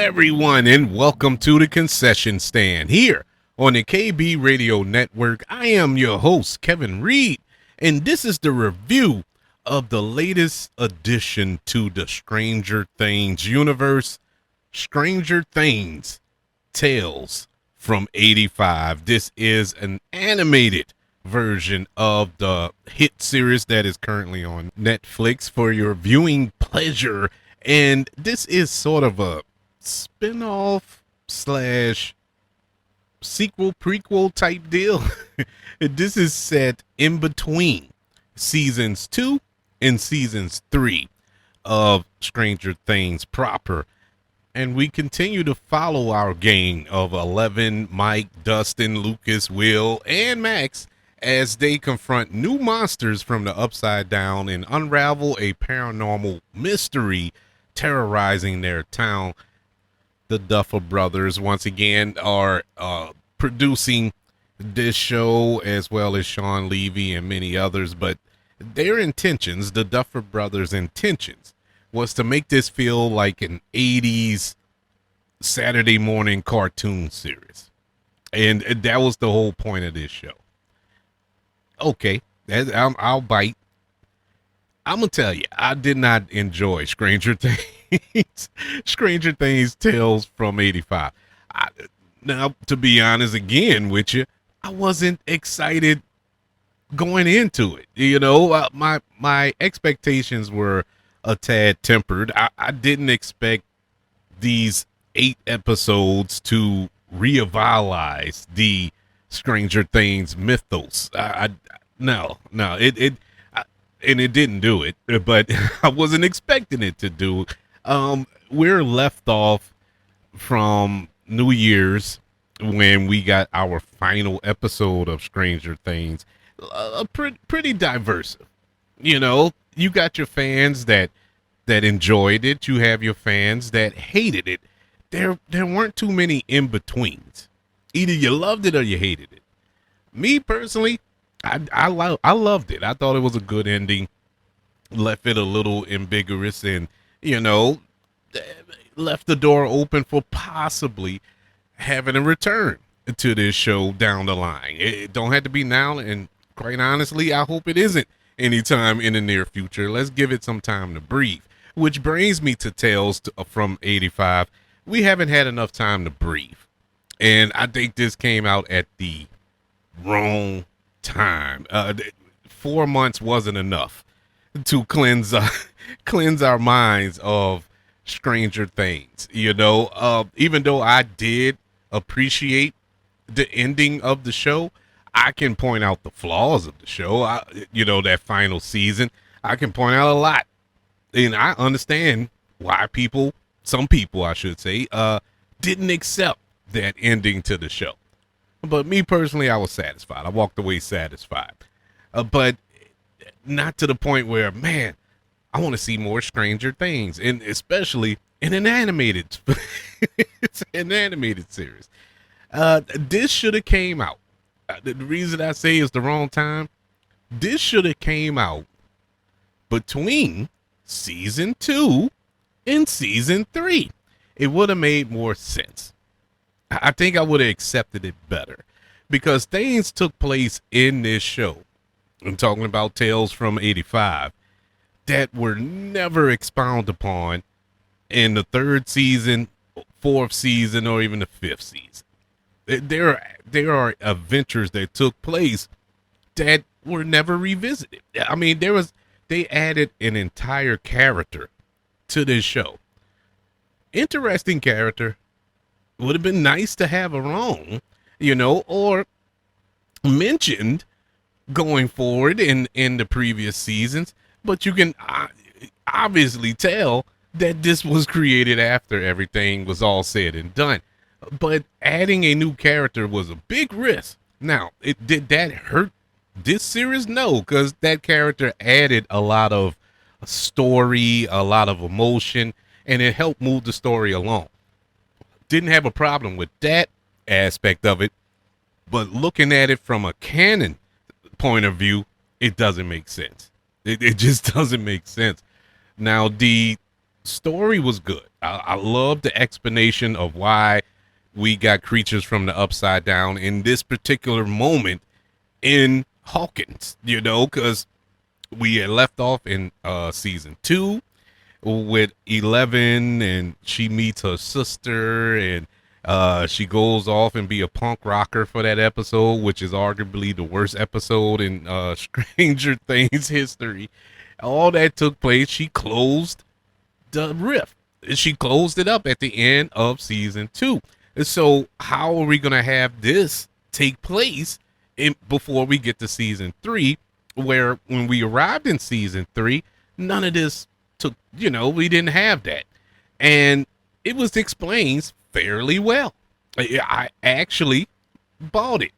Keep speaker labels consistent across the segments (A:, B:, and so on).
A: everyone, and welcome to the concession stand here on the KB Radio Network. I am your host, Kevin Reed, and this is the review of the latest addition to the Stranger Things universe, Stranger Things Tales from 85. This is an animated version of the hit series that is currently on Netflix for your viewing pleasure. And this is sort of a spin-off slash sequel prequel type deal. This is set in between seasons 2 and seasons 3 of Stranger Things proper. And we continue to follow our gang of 11, Mike, Dustin, Lucas, Will, and Max as they confront new monsters from the upside down and unravel a paranormal mystery terrorizing their town. The Duffer brothers once again are producing this show, as well as Sean Levy and many others, but their intentions, the Duffer brothers' intentions, was to make this feel like an 80s Saturday morning cartoon series. And that was the whole point of this show. Okay, I'll bite. I'm going to tell you, I did not enjoy Stranger Things. Stranger Things Tales from 85. Now, to be honest again with you, I wasn't excited going into it. You know, my expectations were a tad tempered. I didn't expect these 8 episodes to revitalize the Stranger Things mythos. No, it didn't do it, but I wasn't expecting it to do. We're left off from New Year's when we got our final episode of Stranger Things. Pretty diverse. You know, you got your fans that enjoyed it. You have your fans that hated it. There weren't too many in betweens. Either you loved it or you hated it. Me personally, I loved it. I thought it was a good ending. Left it a little ambiguous, and you know, left the door open for possibly having a return to this show down the line. It don't have to be now, and quite honestly, I hope it isn't anytime in the near future. Let's give it some time to breathe. Which brings me to Tales from 85. We haven't had enough time to breathe. And I think this came out at the wrong time. 4 months wasn't enough to cleanse our minds of Stranger Things. You know, even though I did appreciate the ending of the show, I can point out the flaws of the show. That final season, I can point out a lot. And I understand why some people, I should say, didn't accept that ending to the show. But me personally, I was satisfied. I walked away satisfied. But not to the point where, man, I want to see more Stranger Things, and especially in an animated it's an animated series. This should have came out. The reason I say it's the wrong time, this should have came out between season 2 and season 3. It would have made more sense. I think I would have accepted it better, because things took place in this show, I'm talking about Tales from 85, that were never expounded upon in the 3rd season, 4th season, or even the 5th season. There are adventures that took place that were never revisited. I mean, they added an entire character to this show. Interesting character. Would have been nice to have around, or mentioned going forward in the previous seasons. But you can obviously tell that this was created after everything was all said and done. But adding a new character was a big risk. Now, did that hurt this series? No, because that character added a lot of story, a lot of emotion, and it helped move the story along. Didn't have a problem with that aspect of it, but looking at it from a canon point of view, it doesn't make sense. It just doesn't make sense. Now, the story was good. I love the explanation of why we got creatures from the upside down in this particular moment in Hawkins, because we had left off in season 2 with 11, and she meets her sister, and she goes off and be a punk rocker for that episode, which is arguably the worst episode in Stranger Things history. All that took place. She closed the rift. She closed it up at the end of season 2. So how are we going to have this take place before we get to season 3, where when we arrived in season 3, none of this took, we didn't have that. And it was explained fairly well. I actually bought it.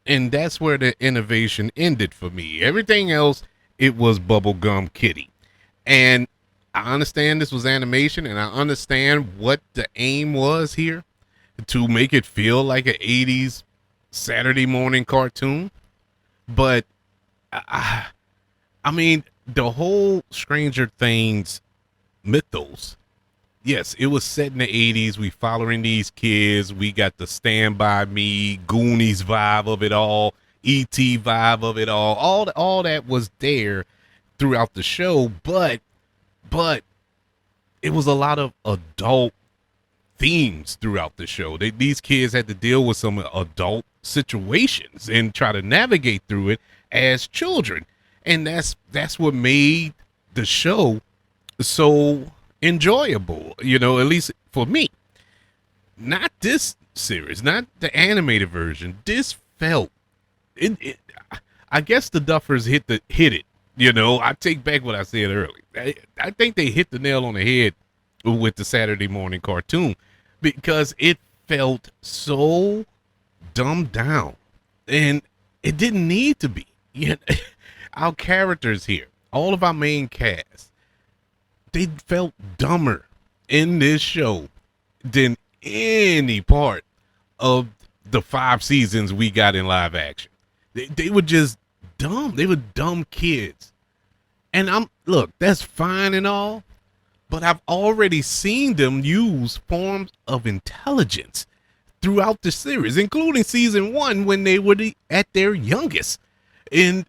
A: And that's where the innovation ended for me. Everything else, it was bubblegum kitty. And I understand this was animation, and I understand what the aim was here, to make it feel like an 80s Saturday morning cartoon. But I mean, the whole Stranger Things mythos, yes, it was set in the 80s. We following these kids. We got the Stand By Me, Goonies vibe of it all, E.T. vibe of it all. All that was there throughout the show, but it was a lot of adult themes throughout the show. These kids had to deal with some adult situations and try to navigate through it as children. And that's what made the show so enjoyable, at least for me. Not this series, not the animated version. This felt it I guess the Duffers hit it. I take back what I said earlier. I think they hit the nail on the head with the Saturday morning cartoon, because it felt so dumbed down, and it didn't need to be. Our characters here, all of our main cast, they felt dumber in this show than any part of the 5 seasons we got in live action. They were just dumb. They were dumb kids. And look, that's fine and all, but I've already seen them use forms of intelligence throughout the series, including season 1 when they were at their youngest. And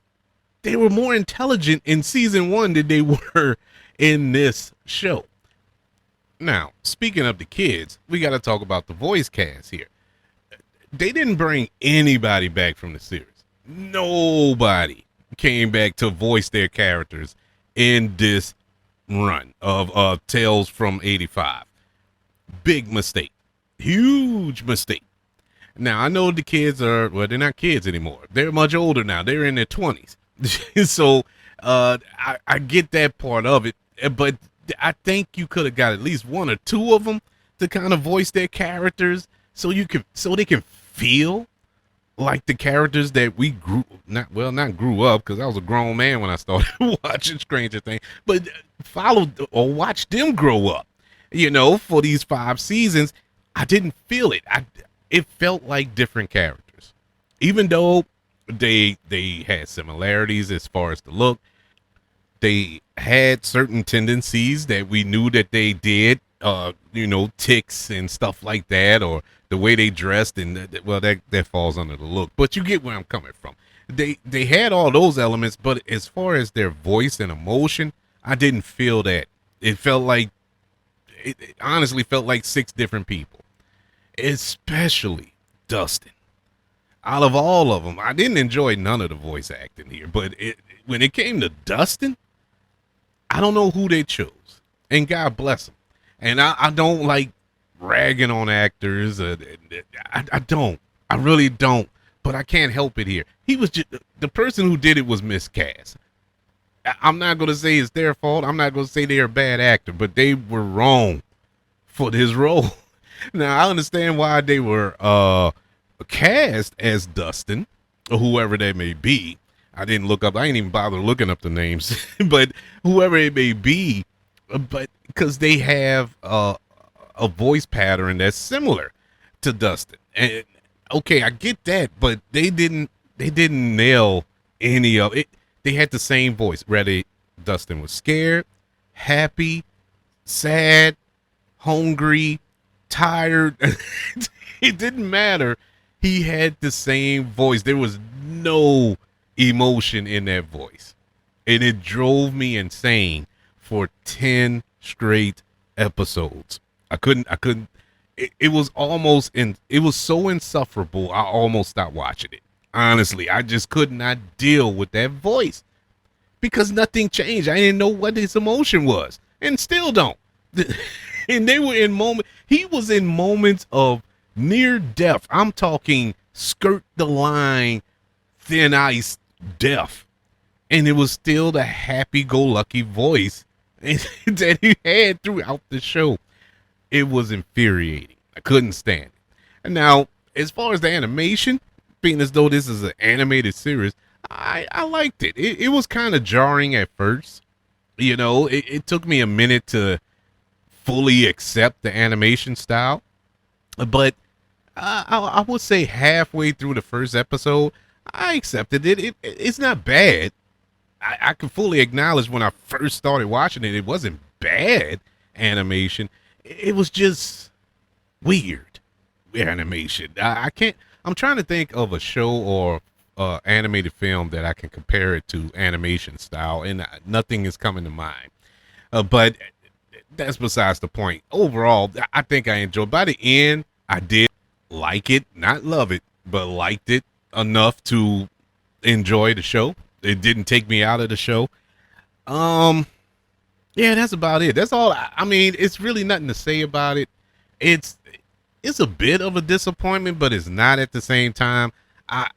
A: they were more intelligent in season 1 than they were in this show. Now, speaking of the kids, we got to talk about the voice cast here. They didn't bring anybody back from the series. Nobody came back to voice their characters in this run of Tales from 85. Big mistake. Huge mistake. Now, I know the kids they're not kids anymore. They're much older now. They're in their 20s. So I get that part of it, but I think you could have got at least 1 or 2 of them to kind of voice their characters so they can feel like the characters that we not grew up, because I was a grown man when I started watching Stranger Things, but followed or watched them grow up, for these 5 seasons. I didn't feel it. It felt like different characters, even though they had similarities as far as the look. They had certain tendencies that we knew that they did, tics and stuff like that, or the way they dressed, and that falls under the look. But you get where I'm coming from. They had all those elements, but as far as their voice and emotion, I didn't feel that. It honestly felt like 6 different people, especially Dustin. Out of all of them, I didn't enjoy none of the voice acting here, but when it came to Dustin, I don't know who they chose, and God bless them. And I don't like ragging on actors. I don't. I really don't. But I can't help it here. He was just the person who did it was miscast. I'm not going to say it's their fault. I'm not going to say they're a bad actor, but they were wrong for this role. Now, I understand why they were cast as Dustin, or whoever that may be. I didn't even bother looking up the names, but whoever it may be, but because they have a voice pattern that's similar to Dustin. And okay, I get that, but they didn't nail any of it. They had the same voice. Whether Dustin was scared, happy, sad, hungry, tired. It didn't matter. He had the same voice. There was no emotion in that voice. And it drove me insane for 10 straight episodes. I couldn't it was almost it was so insufferable. I almost stopped watching it. Honestly, I just could not deal with that voice because nothing changed. I didn't know what his emotion was and still don't. And they were in he was in moments of near death. I'm talking skirt the line, thin ice death. And it was still the happy-go-lucky voice that he had throughout the show. It was infuriating. I couldn't stand it. And now, as far as the animation, being as though this is an animated series, I liked it. It was kind of jarring at first. You know, it took me a minute to fully accept the animation style. But I would say halfway through the first episode, I accepted it. It's not bad. I can fully acknowledge when I first started watching it, it wasn't bad animation. It was just weird animation. I can't. I'm trying to think of a show or animated film that I can compare it to animation style, and nothing is coming to mind. But that's besides the point. Overall, I think I enjoyed. By the end, I did like it, not love it, but liked it enough to enjoy the show. It didn't take me out of the show. Yeah, that's about it. That's all. I mean, it's really nothing to say about it. It's a bit of a disappointment, but it's not at the same time. I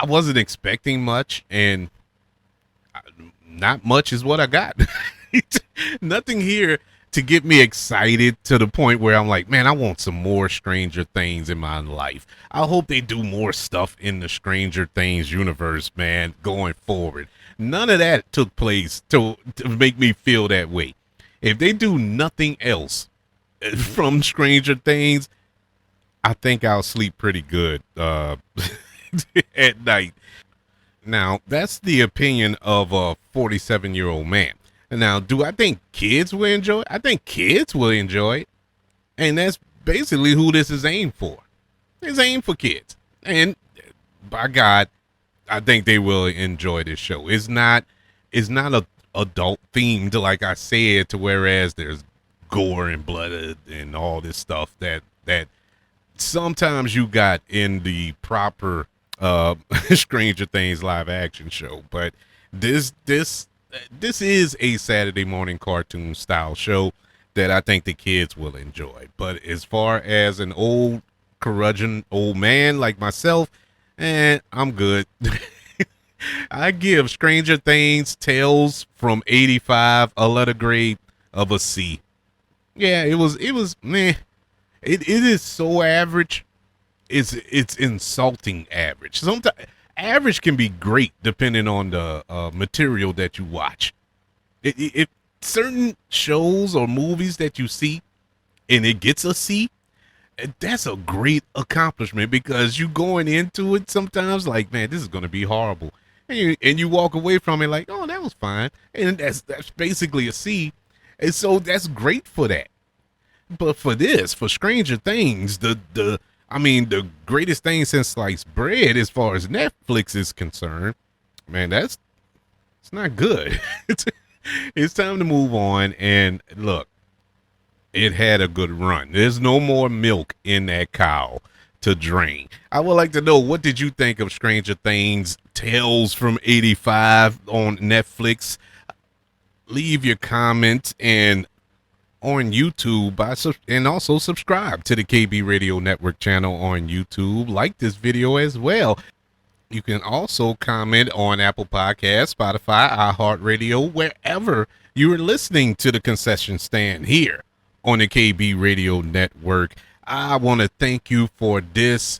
A: wasn't expecting much, and not much is what I got. Nothing here to get me excited to the point where I'm like, man, I want some more Stranger Things in my life. I hope they do more stuff in the Stranger Things universe, man, going forward. None of that took place to make me feel that way. If they do nothing else from Stranger Things, I think I'll sleep pretty good at night. Now, that's the opinion of a 47-year-old man. Now, do I think kids will enjoy it? I think kids will enjoy it. And that's basically who this is aimed for. It's aimed for kids. And by God, I think they will enjoy this show. It's not a adult themed, like I said, to whereas there's gore and blood and all this stuff that sometimes you got in the proper Stranger Things live action show. But this is a Saturday morning cartoon style show that I think the kids will enjoy. But as far as an old curmudgeon old man like myself, I'm good. I give Stranger Things Tales from 85 a letter grade of a C. Yeah, it was meh. It is so average. It's insulting average. Sometimes average can be great depending on the material that you watch. If certain shows or movies that you see and it gets a C, that's a great accomplishment because you going into it sometimes like, man, this is going to be horrible. And you walk away from it like, oh, that was fine. And that's basically a C. And so that's great for that. But for Stranger Things, the greatest thing since sliced bread as far as Netflix is concerned, man, it's not good. It's time to move on. And look, it had a good run. There's no more milk in that cow to drain. I would like to know, what did you think of Stranger Things Tales from 85 on Netflix? Leave your comments and on YouTube and also subscribe to the KB Radio Network channel on YouTube. Like this video as well. You can also comment on Apple Podcasts, Spotify, iHeartRadio, wherever you are listening to the concession stand here on the KB Radio Network. I want to thank you for this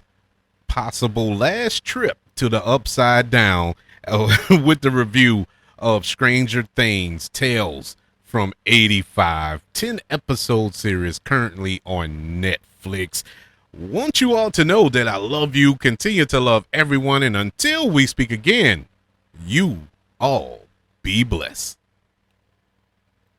A: possible last trip to the Upside Down with the review of Stranger Things Tales from 85, 10 episode series currently on Netflix. Want you all to know that I love you, continue to love everyone, and until we speak again, you all be blessed.